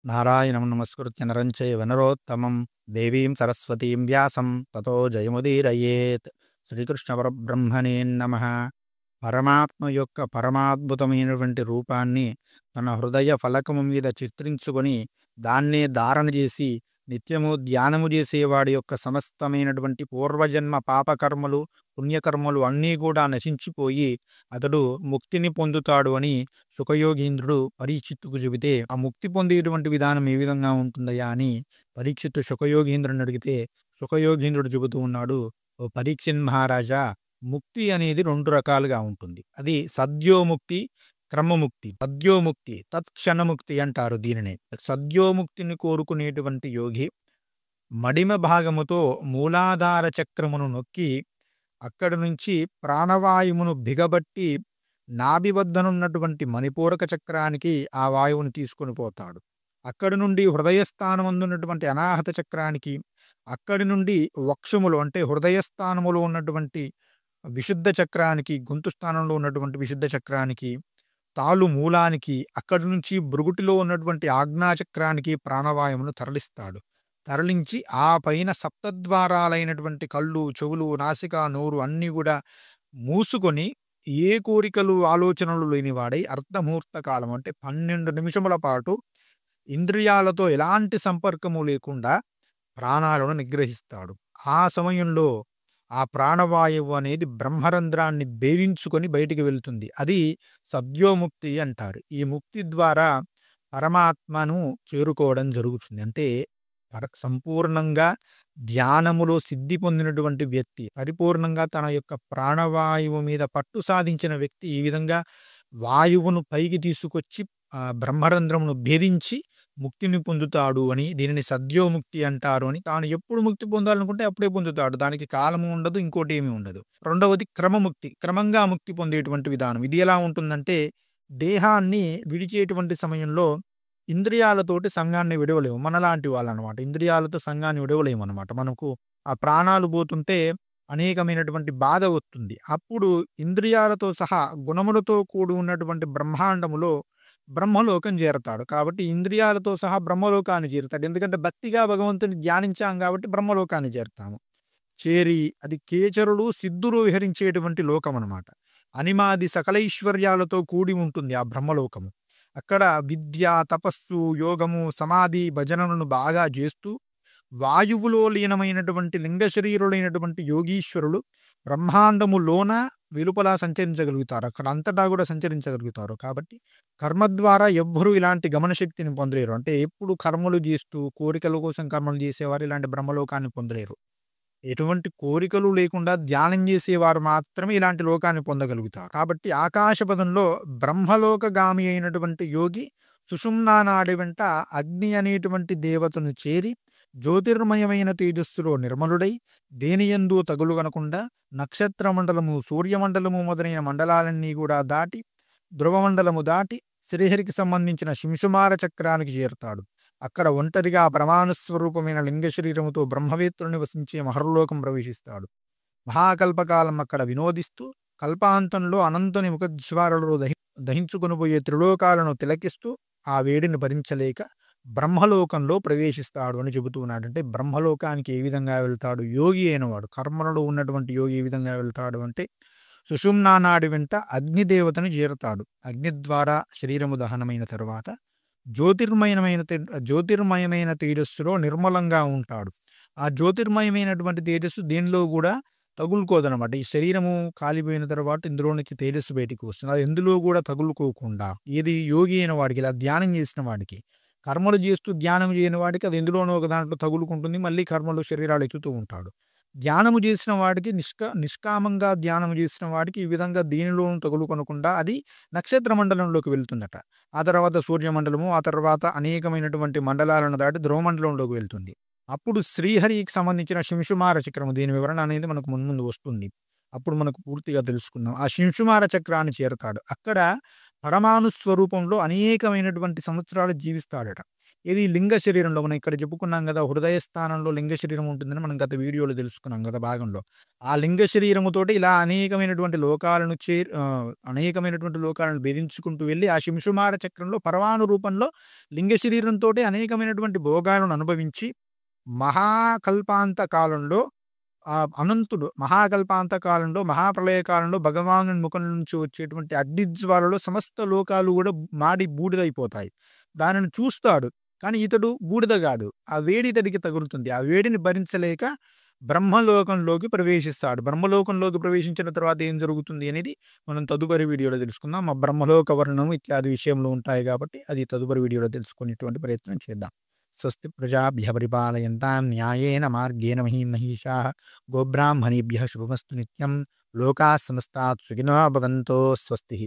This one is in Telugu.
నారాయణం నమస్కృత్య నరం చైవ నరోత్తమం దేవీం సరస్వతీం వ్యాసం తతో జయముదీరయేత్. శ్రీకృష్ణ పరబ్రహ్మణే నమః. పరమాత్మ యొక్క పరమాద్భుతమైనటువంటి రూపాన్ని తన హృదయ ఫలకము మీద చిత్రించుకొని దాన్నే ధారణ చేసి నిత్యము ధ్యానము చేసేవాడి యొక్క సమస్తమైనటువంటి పూర్వజన్మ పాపకర్మలు పుణ్యకర్మలు అన్నీ కూడా నశించిపోయి అతడు ముక్తిని పొందుతాడు అని సుఖయోగీంద్రుడు పరీక్షిత్తుకు చెబితే, ఆ ముక్తి పొందేటువంటి విధానం ఏ విధంగా ఉంటుందయ్యా అని పరీక్షిత్తు సుఖయోగీంద్రుని అడిగితే, సుఖయోగీంద్రుడు చెబుతూ ఉన్నాడు, ఓ పరీక్షిన్ మహారాజా, ముక్తి అనేది 2 రకాలుగా ఉంటుంది. అది సద్యోముక్తి, క్రమముక్తి. సద్యోముక్తి తత్క్షణముక్తి అంటారు దీనిని. సద్యోముక్తిని కోరుకునేటువంటి యోగి మడిమ భాగముతో మూలాధార చక్రమును నొక్కి అక్కడి నుంచి ప్రాణవాయువును బిగబట్టి నాభి వద్దనున్నటువంటి మణిపూరక చక్రానికి ఆ వాయువును తీసుకుని పోతాడు. అక్కడి నుండి హృదయస్థానమున్నటువంటి అనాహత చక్రానికి, అక్కడి నుండి వక్షములు అంటే హృదయస్థానములో ఉన్నటువంటి విశుద్ధ చక్రానికి, గొంతు స్థానంలో ఉన్నటువంటి విశుద్ధ చక్రానికి, తాలు మూలానికి, అక్కడి నుంచి భృగుటిలో ఉన్నటువంటి ఆజ్ఞాచక్రానికి ప్రాణవాయువును తరలిస్తాడు. తరలించి ఆ పైన సప్తద్వారాలైనటువంటి కళ్ళు, చెవులు, నాసిక, నోరు అన్నీ కూడా మూసుకొని ఏ కోరికలు ఆలోచనలు లేనివాడై అర్ధముహూర్త కాలం అంటే 12 నిమిషముల పాటు ఇంద్రియాలతో ఎలాంటి సంపర్కము లేకుండా ప్రాణాలను నిగ్రహిస్తాడు. ఆ సమయంలో ఆ ప్రాణవాయువు అనేది బ్రహ్మరంధ్రాన్ని భేదించుకొని బయటికి వెళ్తుంది. అది సద్యోముక్తి అంటారు. ఈ ముక్తి ద్వారా పరమాత్మను చేరుకోవడం జరుగుతుంది. అంటే సంపూర్ణంగా ధ్యానములో సిద్ధి పొందినటువంటి వ్యక్తి, పరిపూర్ణంగా తన యొక్క ప్రాణవాయువు మీద పట్టు సాధించిన వ్యక్తి ఈ విధంగా వాయువును పైకి తీసుకొచ్చి బ్రహ్మరంధ్రమును భేదించి ముక్తిని పొందుతాడు అని, దీనిని సద్యోముక్తి అంటారు అని. తాను ఎప్పుడు ముక్తి పొందాలనుకుంటే అప్పుడే పొందుతాడు. దానికి కాలము ఉండదు, ఇంకోటి ఏమీ ఉండదు. రెండవది క్రమముక్తి, క్రమంగా ముక్తి పొందేటువంటి విధానం. ఇది ఎలా ఉంటుందంటే, దేహాన్ని విడిచేటువంటి సమయంలో ఇంద్రియాలతోటి సంఘాన్ని విడవలేము. మనలాంటి వాళ్ళు అనమాట. ఇంద్రియాలతో సంఘాన్ని విడవలేము అనమాట. మనకు ఆ ప్రాణాలు పోతుంటే అనేకమైనటువంటి బాధ వస్తుంది. అప్పుడు ఇంద్రియాలతో సహా గుణములతో కూడి ఉన్నటువంటి బ్రహ్మాండములో బ్రహ్మలోకం చేరతాడు. కాబట్టి ఇంద్రియాలతో సహా బ్రహ్మలోకాన్ని చేరుతాడు. ఎందుకంటే భక్తిగా భగవంతుని ధ్యానించాం కాబట్టి బ్రహ్మలోకాన్ని చేరుతాము. చేరి అది కేచరులు సిద్ధులు విహరించేటువంటి లోకం అనమాట. అనిమాది సకలైశ్వర్యాలతో కూడి ఉంటుంది ఆ బ్రహ్మలోకము. అక్కడ విద్య, తపస్సు, యోగము, సమాధి, భజనలను బాగా చేస్తూ వాయువులో లీనమైనటువంటి లింగ శరీరులైనటువంటి యోగీశ్వరులు బ్రహ్మాండములోన వెలుపల సంచరించగలుగుతారు. అక్కడ అంతటా కూడా సంచరించగలుగుతారు. కాబట్టి కర్మ ద్వారా ఎవ్వరూ ఇలాంటి గమనశక్తిని పొందలేరు. అంటే ఎప్పుడు కర్మలు చేస్తూ కోరికల కోసం కర్మలు చేసేవారు ఇలాంటి బ్రహ్మలోకాన్ని పొందలేరు. ఎటువంటి కోరికలు లేకుండా ధ్యానం చేసేవారు మాత్రమే ఇలాంటి లోకాన్ని పొందగలుగుతారు. కాబట్టి ఆకాశపథంలో బ్రహ్మలోకగామి అయినటువంటి యోగి సుషుమ్నా నాడి వెంట అగ్ని అనేటువంటి దేవతను చేరి జ్యోతిర్మయమైన తేజస్సులో నిర్మలుడై దేనియందు తగులుగనకుండా నక్షత్ర మండలము, సూర్యమండలము మొదలైన మండలాలన్నీ కూడా దాటి, ధ్రువమండలము దాటి శ్రీహరికి సంబంధించిన శింశుమార చక్రానికి చేరుతాడు. అక్కడ ఒంటరిగా ప్రమాణస్వరూపమైన లింగ శరీరముతో బ్రహ్మవేత్తులు నివసించే మహర్లోకం ప్రవేశిస్తాడు. మహాకల్పకాలం అక్కడ వినోదిస్తూ కల్పాంతంలో అనంతుని ముఖజ్వాలలో దహించుకొనిపోయే త్రిలోకాలను తిలకిస్తూ ఆ వేడిని భరించలేక బ్రహ్మలోకంలో ప్రవేశిస్తాడు అని చెబుతున్నాడు. అంటే బ్రహ్మలోకానికి ఏ విధంగా వెళ్తాడు యోగి అయినవాడు, కర్మలలో ఉన్నటువంటి యోగి ఏ విధంగా వెళ్తాడు అంటే సుషుమ్నా నాడి వెంట అగ్నిదేవతను చేరుతాడు. అగ్ని ద్వారా శరీరము దహనమైన తరువాత జ్యోతిర్మయమైన తేజస్సులో నిర్మలంగా ఉంటాడు. ఆ జ్యోతిర్మయమైనటువంటి తేజస్సు దేనిలో కూడా తగులుకోదనమాట. ఈ శరీరము కాలిపోయిన తర్వాత ఇందులో నుంచి తేజస్సు బయటికి వస్తుంది. అది ఎందులో కూడా తగులుకోకుండా, ఏది యోగి అయిన వాడికి, ఇలా ధ్యానం చేసిన వాడికి, కర్మలు చేస్తూ ధ్యానం చేయని వాడికి అది ఎందులోనో ఒక దాంట్లో తగులుకుంటుంది. మళ్ళీ కర్మలు శరీరాలు ఎత్తుతూ ఉంటాడు. ధ్యానము చేసిన వాడికి, నిష్కామంగా ధ్యానం చేసిన వాడికి ఈ విధంగా దీనిలోనూ తగులుకొనకుండా అది నక్షత్ర మండలంలోకి వెళ్తుందట. ఆ తర్వాత సూర్యమండలము, ఆ తర్వాత అనేకమైనటువంటి మండలాలను దాటి ధ్రువమండలంలోకి వెళ్తుంది. అప్పుడు శ్రీహరికి సంబంధించిన శింశుమార చక్రము, దీని వివరణ అనేది మనకు ముందు వస్తుంది. అప్పుడు మనకు పూర్తిగా తెలుసుకుందాం. ఆ శింశుమార చక్రాన్ని చేరతాడు. అక్కడ పరమాణు స్వరూపంలో అనేకమైనటువంటి సంవత్సరాలు జీవిస్తాడట. ఇది లింగ శరీరంలో మనం ఇక్కడ చెప్పుకున్నాం కదా! హృదయ స్థానంలో లింగ శరీరం ఉంటుందని మనం గత వీడియోలో తెలుసుకున్నాం గత భాగంలో. ఆ లింగ శరీరముతోటి ఇలా అనేకమైనటువంటి లోకాలను భేదించుకుంటూ వెళ్ళి ఆ శింశుమార చక్రంలో పరమాణు రూపంలో లింగ శరీరంతోటి అనేకమైనటువంటి భోగాలను అనుభవించి మహాకల్పాంత కాలంలో అనంతుడు మహాకల్పాంత కాలంలో మహాప్రళయ కాలంలో భగవానుని ముఖం నుంచి వచ్చేటువంటి అగ్నిజ్వాలలో సమస్త లోకాలు కూడా మాడి బూడిదైపోతాయి. దానిని చూస్తాడు. కానీ ఇతడు బూడిద కాదు. ఆ వేడి ఇతడికి తగులుతుంది. ఆ వేడిని భరించలేక బ్రహ్మలోకంలోకి ప్రవేశిస్తాడు. బ్రహ్మలోకంలోకి ప్రవేశించిన తర్వాత ఏం జరుగుతుంది అనేది మనం తదుపరి వీడియోలో తెలుసుకుందాం. ఆ బ్రహ్మలోక వర్ణనం ఇత్యాది విషయంలో ఉంటాయి కాబట్టి అది తదుపరి వీడియోలో తెలుసుకునేటువంటి ప్రయత్నం చేద్దాం. స్వస్తి ప్రజాభ్యః పరిపాలయంతాం న్యాయేన మార్గేణ మహీం మహీషాః గోబ్రాహ్మణేభ్యः శుభమస్తు నిత్యం లోకాः సమస్తాః సుఖినో భవంతు. స్వస్తి.